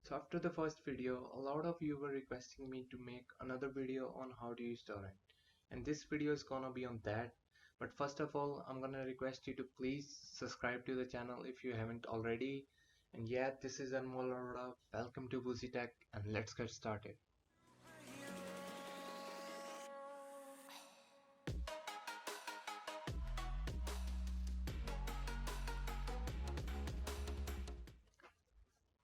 So after the first video, a lot of you were requesting me to make another video on how to use Torrent. And this video is gonna be on that. But first of all, I'm gonna request you to please subscribe to the channel if you haven't already. And yeah, this is Anmol Arora. Welcome to Woozy Tech, and let's get started.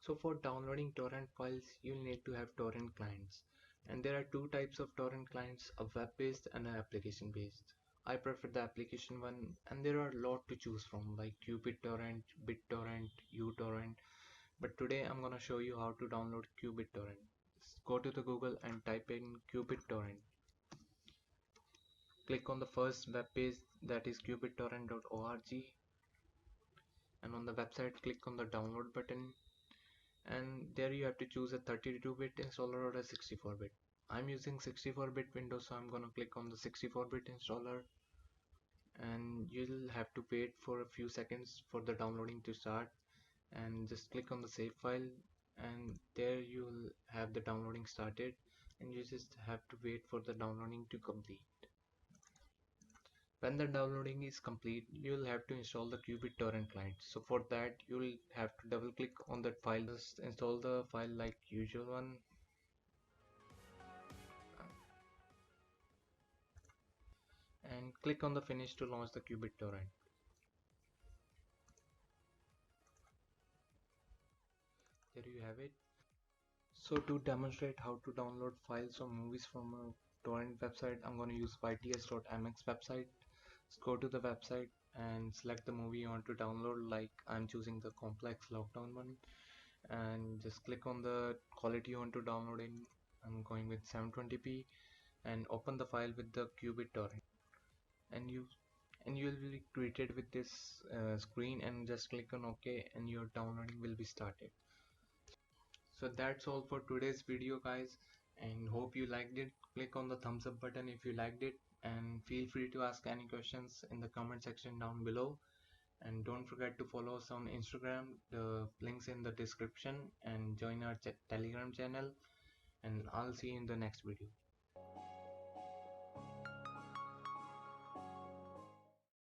So for downloading torrent files, you'll need to have torrent clients. And there are two types of torrent clients, a web-based and an application-based. I prefer the application one, and there are a lot to choose from like qBittorrent, BitTorrent, uTorrent. But today I'm gonna show you how to download qBittorrent. Go to the Google and type in qBittorrent. Click on the first web page, that is qBittorrent.org, and on the website click on the download button, and there you have to choose a 32-bit installer or a 64-bit. I'm using 64-bit Windows, so I'm gonna click on the 64-bit installer, and you'll have to wait for a few seconds for the downloading to start, and just click on the save file, and there you'll have the downloading started, and you just have to wait for the downloading to complete. When the downloading is complete, you'll have to install the qBittorrent client. So for that, you'll have to double click on that file. Just install the file like usual one, and click on the finish to launch the qBittorrent. There you have it. So to demonstrate how to download files or movies from a torrent website, I'm going to use yts.mx website. Just go to the website and select the movie you want to download, like I'm choosing the complex lockdown one, and just click on the quality you want to download in. I'm going with 720p, and open the file with the qBittorrent, and you'll be greeted with this screen, and just click on OK, and your downloading will be started. So that's all for today's video, guys, and hope you liked it. Click on the thumbs up button if you liked it, and feel free to ask any questions in the comment section down below. And don't forget to follow us on Instagram, the links in the description, and join our Telegram channel, and I'll see you in the next video.